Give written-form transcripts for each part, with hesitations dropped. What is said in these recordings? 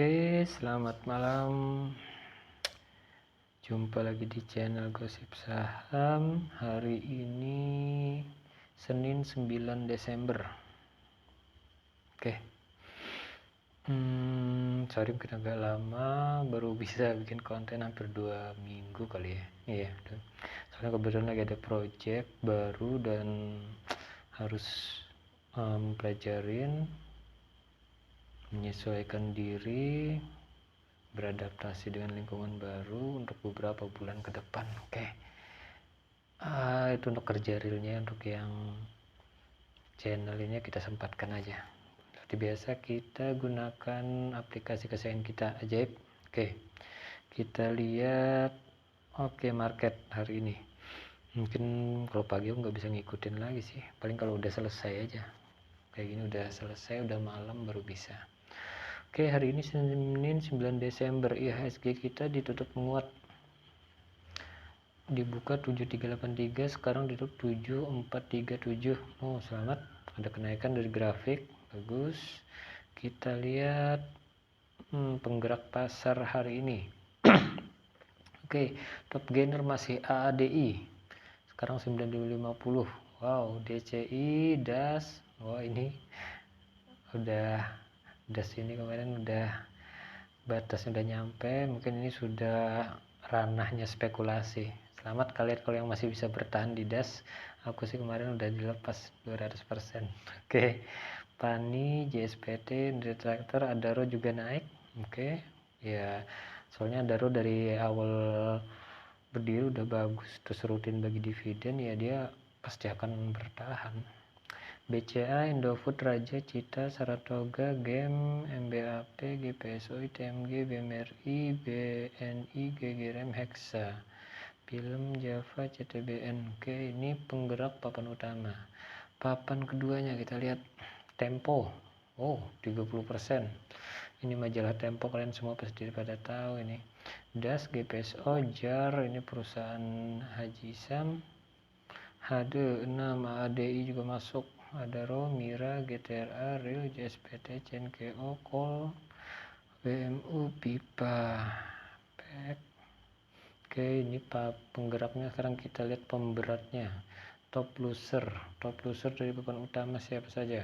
Oke, selamat malam. Jumpa lagi di channel Gosip Saham. Hari ini Senin 9 Desember. Oke. Sorry mungkin agak lama, baru bisa bikin konten hampir 2 minggu kali ya. Iya, soalnya kebetulan lagi ada project baru dan harus pelajarin, menyesuaikan diri, beradaptasi dengan lingkungan baru untuk beberapa bulan ke depan. Oke. Itu untuk kerja realnya, untuk yang channel ini kita sempatkan aja. Seperti biasa kita gunakan aplikasi kesayangan kita, Ajaib. Oke. Kita lihat market hari ini. Mungkin kalau pagi aku nggak bisa ngikutin lagi sih. Paling kalau udah selesai aja. Kayak gini udah selesai, udah malam baru bisa. Oke, hari ini Senin 9 Desember, IHSG kita ditutup menguat. Dibuka 7383, sekarang ditutup 7437. Oh, selamat, ada kenaikan dari grafik, bagus. Kita lihat penggerak pasar hari ini. Oke, top gainer masih AADI, sekarang 9.050. Wow, DCI, DAS, ini udah DAS ini kemarin udah batasnya udah nyampe, mungkin ini sudah ranahnya spekulasi. Selamat kalian kalau yang masih bisa bertahan di DAS. Aku sih kemarin udah dilepas 200%. Oke. Pani, JSPT, Detractor, Adaro juga naik. Oke. Ya, soalnya Adaro dari awal berdiri udah bagus, terus rutin bagi dividen, ya dia pasti akan bertahan. BCA, Indofood, Raja, Cita, Saratoga, GEM, MBAP, GPSO, ITMG, BMRI, BNI, GGRM, Hexa, Film, Java, CTBN. Oke, ini penggerak papan utama. Papan keduanya kita lihat Tempo. Oh, 30%. Ini majalah Tempo, kalian semua pasti pada tahu ini. DAS, GPSO, JAR, ini perusahaan Haji Sam. HD6, ADI juga masuk. Adaro, Mira, GTRA, Real, JSPT, CNKO, Kol, BMU, Pipa, PEK. Oke, ini penggeraknya. Sekarang kita lihat pemberatnya. Top loser dari papan utama siapa saja?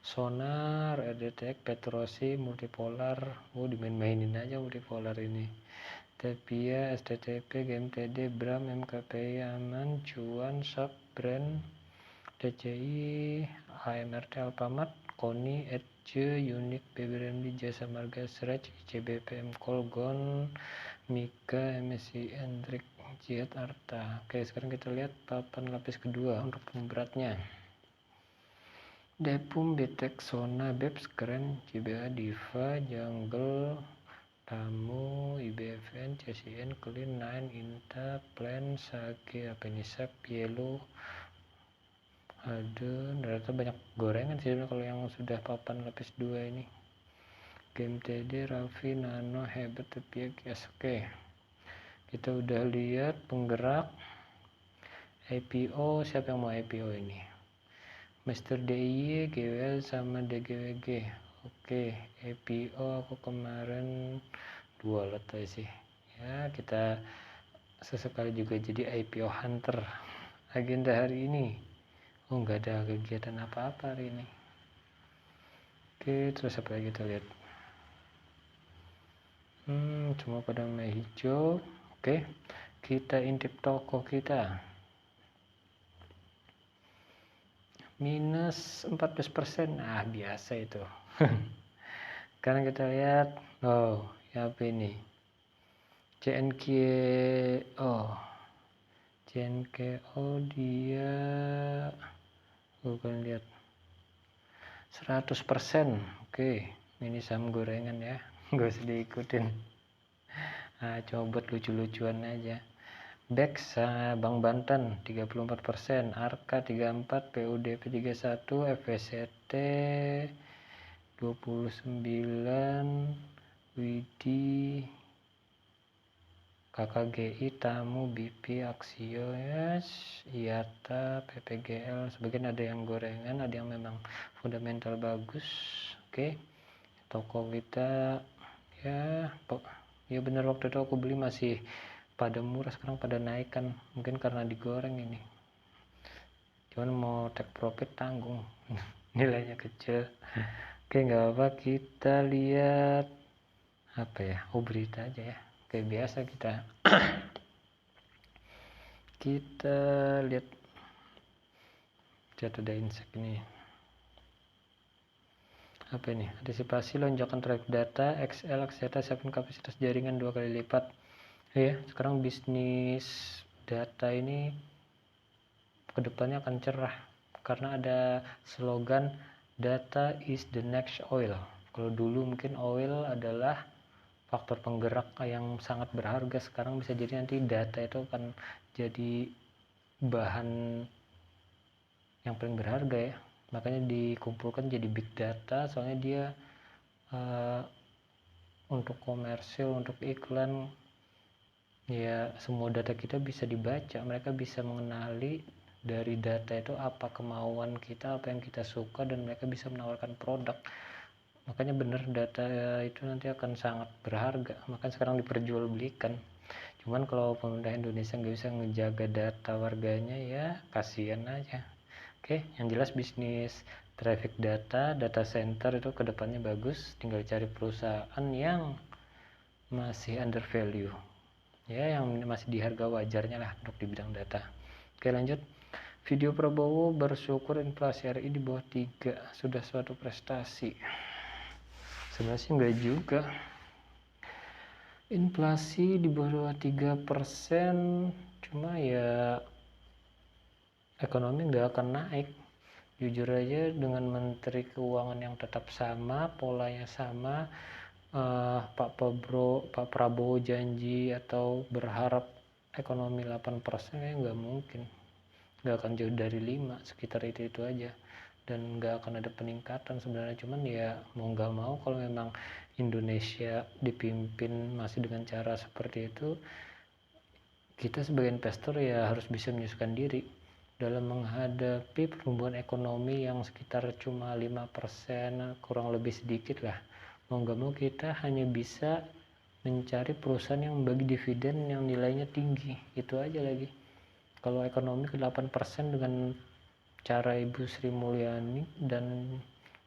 Sonar, RDTX, Petrosi, Multipolar. Dimain-mainin aja Multipolar ini. Tepia, STTP, GMTD, Bram, MKPI, Aman, Cuan, Sub, Brand, DCI, AMRT, Alfamart, Koni, Edge, Unik, BBRMD, Jasa Marga, Srec, ICBP, Kolgon, Mika, MSI, Endrik, Jiat, Arta. Oke, sekarang kita lihat papan lapis kedua untuk pemberatnya. Depum, Bitek, Sona, Beps, Keren, CBA, Diva, Jungle, Tamu, IBFN, CCN, Clean, Nine, Inta, Plan, Sage, apa ini, Sap, Yellow. Aduh, ternyata banyak gorengan sih kalau yang sudah papan lapis 2 ini. GMTD, Raffi, Nano, Hebat, Tepia, Kias. Oke, kita udah lihat penggerak. IPO, siapa yang mau IPO ini? Mr. DIY, GWL, sama DGWG. Oke, IPO aku kemarin 2 lot aja sih. Ya, kita sesekali juga jadi IPO hunter. Agenda hari ini, nggak ada kegiatan apa-apa hari ini. Oke, terus apa lagi kita lihat? Cuma pada merah hijau. Oke, kita intip toko kita. Minus 14%. Biasa itu. Sekarang kita lihat, apa ini? CNKO dia, kalian lihat 100%. Oke, ini saham gorengan ya, nggak usah diikutin. Coba buat lucu-lucuan aja. BEX, Bank Banten 34%, Arka 34%, PUDP 31%, FVCT 29%, Widi, KKGI, Tamu, BP, Aksio, IATA, PPGL. Sebagian ada yang gorengan, ada yang memang fundamental bagus. Oke, toko kita Ya bener, waktu itu aku beli masih pada murah, sekarang pada naik kan, mungkin karena digoreng ini. Cuman mau take profit tanggung. Nilainya kecil. Oke, nggak apa, kita lihat apa ya, berita aja ya, kayak biasa kita lihat ada insect ini. Apa ini? Antisipasi lonjakan traffic data, XL Axiata siapkan kapasitas jaringan 2 kali lipat. Ya, sekarang bisnis data ini kedepannya akan cerah karena ada slogan data is the next oil. Kalau dulu mungkin oil adalah faktor penggerak yang sangat berharga, sekarang bisa jadi nanti data itu akan jadi bahan yang paling berharga ya, makanya dikumpulkan jadi big data, soalnya dia untuk komersil, untuk iklan ya, semua data kita bisa dibaca, mereka bisa mengenali dari data itu apa kemauan kita, apa yang kita suka, dan mereka bisa menawarkan produk. Makanya benar, data itu nanti akan sangat berharga, makanya sekarang diperjualbelikan. Cuman kalau pemerintah Indonesia nggak bisa ngejaga data warganya, ya kasihan aja. Oke, yang jelas bisnis traffic data center itu kedepannya bagus, tinggal cari perusahaan yang masih under value ya, yang masih di harga wajarnya lah untuk di bidang data. Oke, lanjut. Video Prabowo bersyukur inflasi RI di bawah 3 sudah suatu prestasi. Sebenarnya sih enggak juga, inflasi di bawah 3%, cuma ya ekonomi nggak akan naik. Jujur aja, dengan Menteri Keuangan yang tetap sama, polanya sama, Pak Prabowo janji atau berharap ekonomi 8%, ya nggak mungkin, nggak akan jauh dari 5, sekitar itu aja, dan nggak akan ada peningkatan sebenarnya. Cuman ya mau nggak mau, kalau memang Indonesia dipimpin masih dengan cara seperti itu, kita sebagai investor ya harus bisa menyesuaikan diri dalam menghadapi pertumbuhan ekonomi yang sekitar cuma 5%, kurang lebih sedikit lah. Mau nggak mau kita hanya bisa mencari perusahaan yang bagi dividen yang nilainya tinggi, itu aja lagi. Kalau ekonomi ke 8% dengan cara Ibu Sri Mulyani dan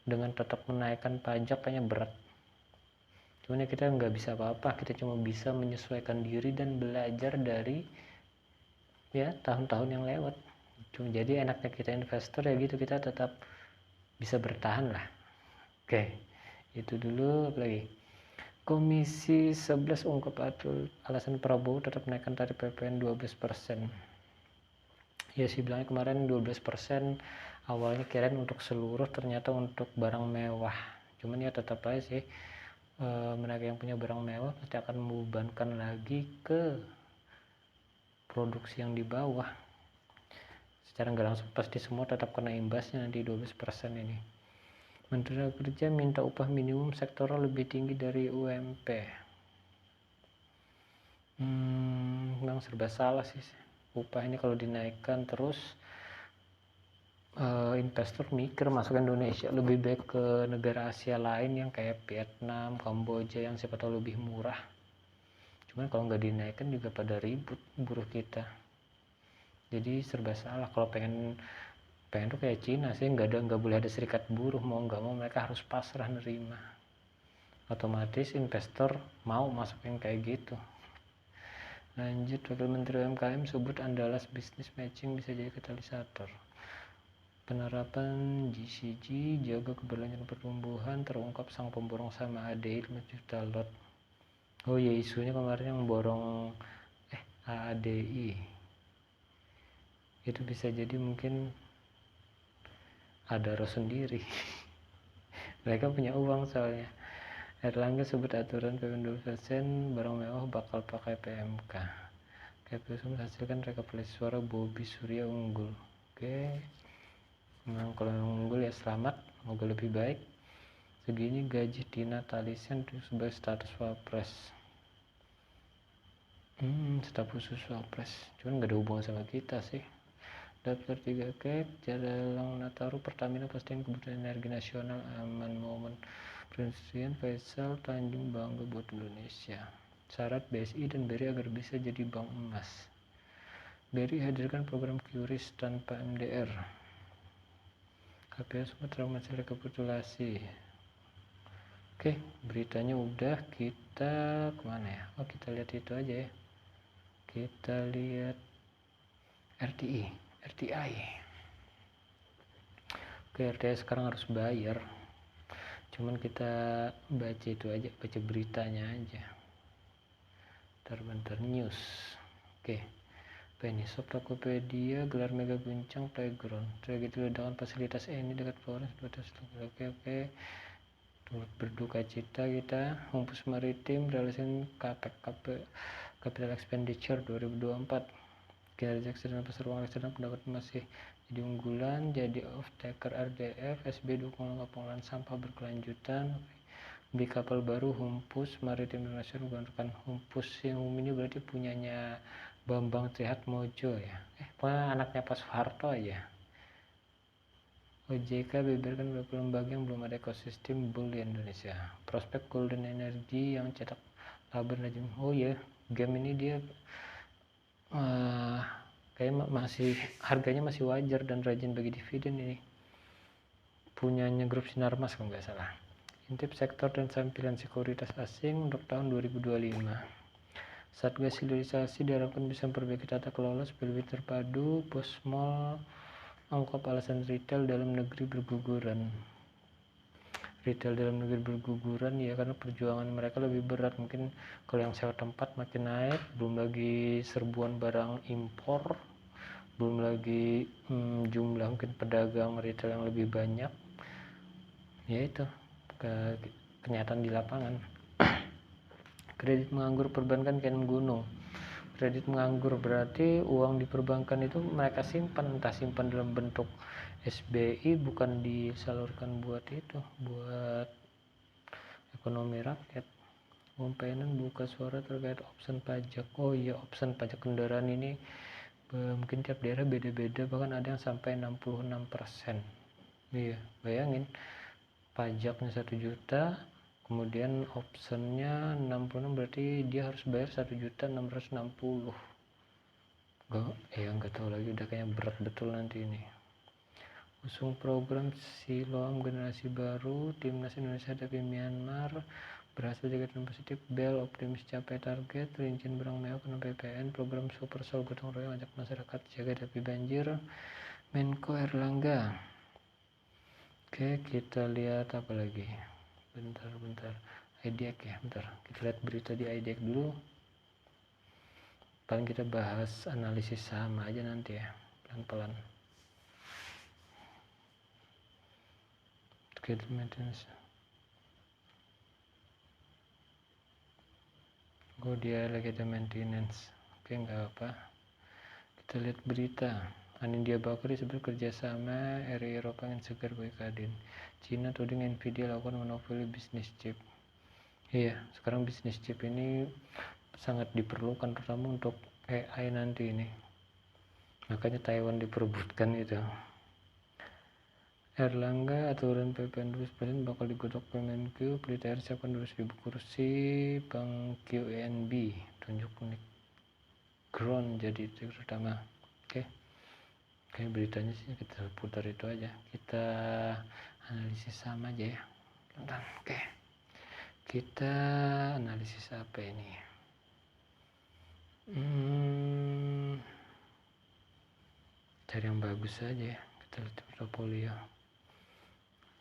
dengan tetap menaikkan pajak, kayaknya berat. Cuman ya kita nggak bisa apa-apa, kita cuma bisa menyesuaikan diri dan belajar dari ya tahun-tahun yang lewat. Jadi enaknya kita investor ya gitu, kita tetap bisa bertahan lah. Oke, itu dulu. Lagi Komisi 11 ungkap alasan Prabowo tetap menaikkan tarif PPN 12%. Ya sih, bilangnya kemarin 12%, awalnya kirain untuk seluruh, ternyata untuk barang mewah. Cuman ya tetap aja sih, mereka yang punya barang mewah pasti akan membebankan lagi ke produksi yang di bawah. Secara nggak langsung pasti semua tetap kena imbasnya nanti 12% ini. Menteri Kerja minta upah minimum sektoral lebih tinggi dari UMP. Memang serba salah sih. Upah ini kalau dinaikkan terus, investor mikir masuk Indonesia, lebih baik ke negara Asia lain yang kayak Vietnam, Kamboja yang siapa tahu lebih murah. Cuman kalau nggak dinaikkan juga pada ribut buruh kita. Jadi serba salah. Kalau pengen tuh kayak Cina sih, nggak boleh ada serikat buruh, mau nggak mau mereka harus pasrah nerima. Otomatis investor mau masukin kayak gitu. Lanjut, Wakil Menteri UMKM sebut Andalas bisnis matching bisa jadi katalisator. Penerapan GCG jaga keberlanjutan pertumbuhan, terungkap sang pemborong sama ADI 5 juta lot. Oh ya, isunya kemarin yang borong ADI itu bisa jadi mungkin ada roh sendiri. Mereka punya uang soalnya. Erlangga sebut aturan PPN 12% barang mewah bakal pakai PMK. KPU menghasilkan rekapitulasi suara Bobi Surya unggul. Oke, memang kalau unggul ya selamat, semoga lebih baik. Segini gaji Tina Talisian sebagai status wapres. Staf khusus wapres, cuman gak ada hubungan sama kita sih. Daftar 3 cap, Jadalang Nataru Pertamina pastikan kebutuhan energi nasional aman momen Presiden Faisal Tanjung bangga buat Indonesia. Syarat BSI dan BRI agar bisa jadi bank emas. BRI hadirkan program QRIS tanpa MDR. KPU Sumatera Utara rekapitulasi. Oke, beritanya udah. Kita kemana ya? Oh, kita lihat itu aja ya. Kita lihat RTI. Oke, RTI sekarang harus bayar. Cuman kita baca itu aja, baca beritanya aja. Bentar news. Oke. Apa ini? Shop Tokopedia gelar mega guncang playground. Tragedi ledakan fasilitas ini dekat Flores. Oke. Turut berduka cita kita. Humpus Maritim realisasi capital expenditure 2024. Kinerja eksternal pasar uang eksternal pendapat masih jadi unggulan, jadi off taker RDF. SB dukung pengolahan sampah berkelanjutan. Beli kapal baru Humpus Maritim Internasional menggunakan Humpus yang ini berarti punyanya Bambang Trihatmojo ya. Anaknya Pak Soeharto aja. OJK beberkan beberapa lembaga yang belum ada ekosistem bull di Indonesia. Prospek Golden Energy yang cetak laba rajin. Oh ya, game ini dia kayak masih harganya masih wajar dan rajin bagi dividen ini. Punyanya grup Sinarmas kalau nggak salah. Intip sektor dan sampingan sekuritas asing untuk tahun 2025. Satgas hilirisasi diharapkan bisa memperbaiki tata kelola supaya lebih terpadu. Bos mall angkop alasan retail dalam negeri berguguran. Retail dalam negeri berguguran ya karena perjuangan mereka lebih berat. Mungkin kalau yang sewa tempat makin naik, belum lagi serbuan barang impor, belum lagi jumlah mungkin pedagang retail yang lebih banyak. Ya itu kenyataan di lapangan. Kredit menganggur perbankan kian gunung. Kredit menganggur berarti uang di perbankan itu mereka simpan, entah simpan dalam bentuk SBI, bukan disalurkan buat itu, buat ekonomi rakyat. Komponen buka suara terkait opsi pajak. Oh iya, opsi pajak kendaraan ini mungkin tiap daerah beda-beda, bahkan ada yang sampai 66%. Iya, bayangin pajaknya 1 juta, kemudian optionnya 66, berarti dia harus bayar 1.660.000. Nggak tahu lagi, udah kayak berat betul nanti ini. Usung program Siloam generasi baru, timnas Indonesia hadapi Myanmar, berhasil jaga dan positif. Bel optimis capai target, rincian berang mewah kena PPN, program Super Sol gotong royong ajak masyarakat jaga hadapi banjir. Menko Erlangga. Oke, kita lihat apa lagi. Bentar. IDX ya, bentar. Kita lihat berita di IDX dulu. Paling kita bahas analisis saham aja nanti ya, pelan-pelan. Schedule maintenance. Dia lagi ada maintenance. Oke, nggak apa. Kita lihat berita. Anindya Bakri sebenarnya kerjasama RI Eropa yang segar bagi Kadin. Cina tuding Nvidia lakukan monopoli bisnis chip. Iya, sekarang bisnis chip ini sangat diperlukan terutama untuk AI nanti ini. Makanya Taiwan diperebutkan itu. Erlangga aturan PPN 2% bakal digodok Kemenq. Pelita siapkan 200.000 kursi. Bank QNB tunjuk unik ground jadi terutama. Oke, beritanya sih kita putar itu aja, kita analisis sama aja ya. Oke, kita analisis apa ini? Cari yang bagus aja ya. Kita lihat portofolio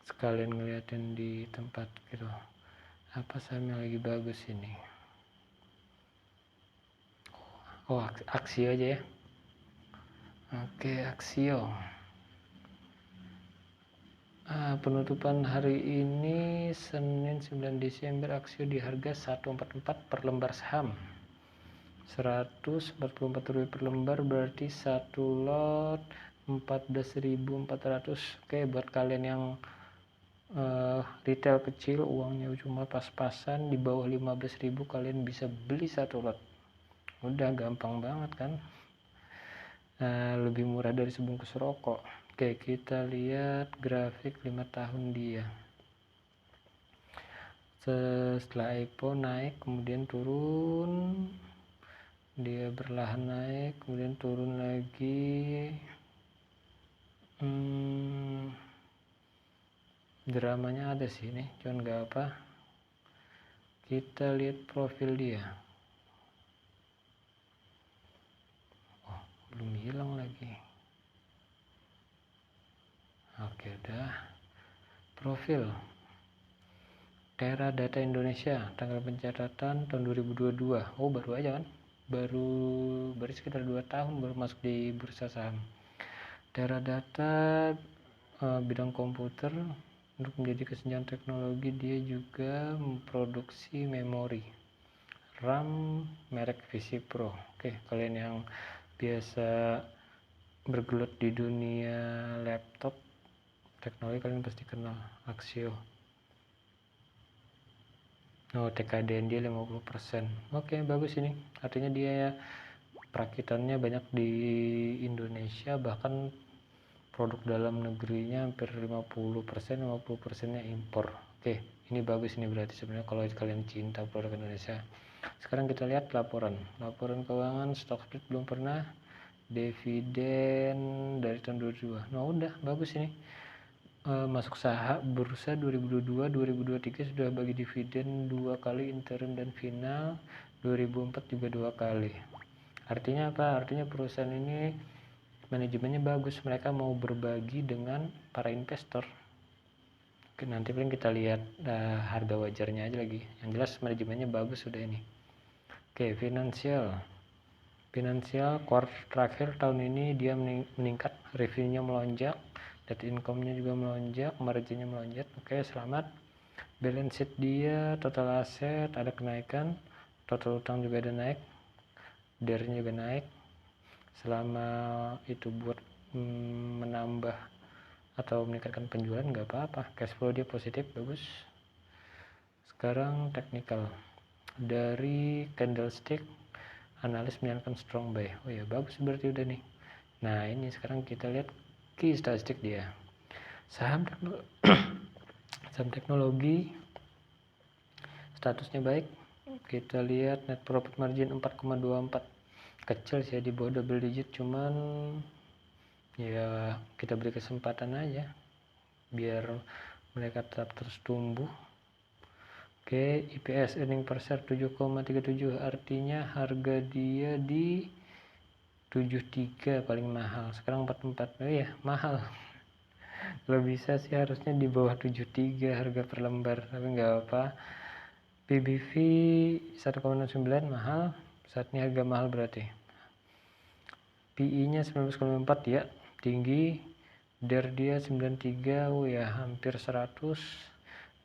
sekalian ngeliatin di tempat gitu, apa saham yang lagi bagus ini. Aksio aja ya. Oke, Aksio. Penutupan hari ini Senin 9 Desember Aksio di harga 144 per lembar saham. 144 rupiah per lembar berarti satu lot 14.400. Oke, buat kalian yang retail kecil uangnya cuma pas-pasan di bawah 15.000 kalian bisa beli satu lot. Udah gampang banget kan, lebih murah dari sebungkus rokok. Oke, kita lihat grafik 5 tahun dia. Setelah IPO naik kemudian turun, dia berlahan naik kemudian turun lagi. Dramanya ada sih nih, cuman gak apa. Kita lihat profil dia. Oh, belum hilang lagi. Oke, udah. Profil Teradata Indonesia, tanggal pencatatan tahun 2022. Oh, baru aja kan? Baru sekitar 2 tahun baru masuk di bursa saham. Teradata bidang komputer. Untuk menjadi kesenjangan teknologi, dia juga memproduksi memori RAM merek VisiPro. Oke, kalian yang biasa bergelut di dunia laptop teknologi kalian pasti kenal Axio. Oh, TKDN dia 50%. Oke, bagus ini. Artinya dia perakitannya banyak di Indonesia, bahkan produk dalam negerinya hampir 50%nya impor. Oke, ini bagus ini berarti sebenarnya kalau kalian cinta produk Indonesia. Sekarang kita lihat laporan keuangan, stock split belum pernah, dividen dari tahun 2022. Nah, udah bagus ini. Masuk saham bursa 2022 2023 sudah bagi dividen 2 kali, interim dan final. 2004 juga 2 kali. Artinya apa? Artinya perusahaan ini manajemennya bagus, mereka mau berbagi dengan para investor. Oke, nanti paling kita lihat harga wajarnya aja lagi. Yang jelas manajemennya bagus sudah ini. Oke, finansial quarter terakhir tahun ini dia meningkat, revenue-nya melonjak, net income-nya juga melonjak, margin-nya melonjak. Oke, selamat. Balance sheet dia, total aset ada kenaikan, total utang juga ada naik, DER-nya juga naik. Selama itu buat menambah atau meningkatkan penjualan nggak apa-apa. Cash flow dia positif, bagus. Sekarang technical. Dari candlestick, analis menyarankan strong buy. Oh ya, bagus berarti udah nih. Nah, ini sekarang kita lihat key statistik dia. Saham teknologi statusnya baik. Kita lihat net profit margin 4,24. Kecil sih, di bawah double digit, cuman ya kita beri kesempatan aja biar mereka tetap terus tumbuh. Oke, EPS earning per share 7,37, artinya harga dia di 73 paling mahal. Sekarang 44. Oh ya, mahal. Kalau bisa sih harusnya di bawah 73 harga per lembar, tapi nggak apa. PBV 1,09 mahal. Saat ini harga mahal berarti. PE-nya 19,4 ya, tinggi. DER dia 93, oh ya hampir 100.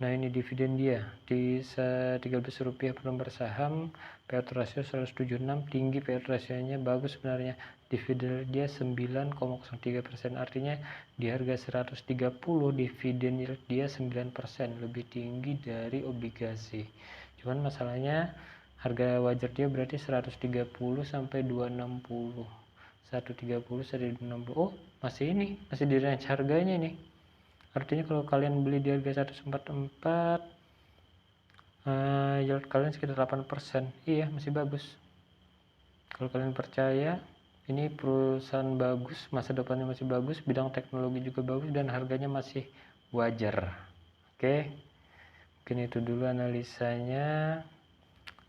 Nah, ini dividen dia di 13 rupiah per lembar saham, payout ratio 176, tinggi payout ratio-nya, bagus sebenarnya. Dividen dia 9,03%, artinya di harga 130 dividen yield dia 9%, lebih tinggi dari obligasi. Cuman masalahnya harga wajar dia berarti 130 sampai 260. 130 sampai 260. Oh, masih di range harganya nih. Artinya kalau kalian beli di harga 144, yield kalian sekitar 8%. Iya, masih bagus. Kalau kalian percaya ini perusahaan bagus, masa depannya masih bagus, bidang teknologi juga bagus, dan harganya masih wajar. Oke, mungkin itu dulu analisanya.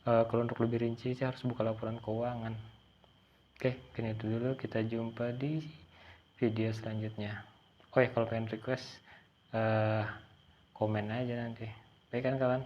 Kalau untuk lebih rinci sih harus buka laporan keuangan. Oke, mungkin itu dulu, kita jumpa di video selanjutnya. Oh ya, kalau pengen request komen aja nanti. Baik kan kawan?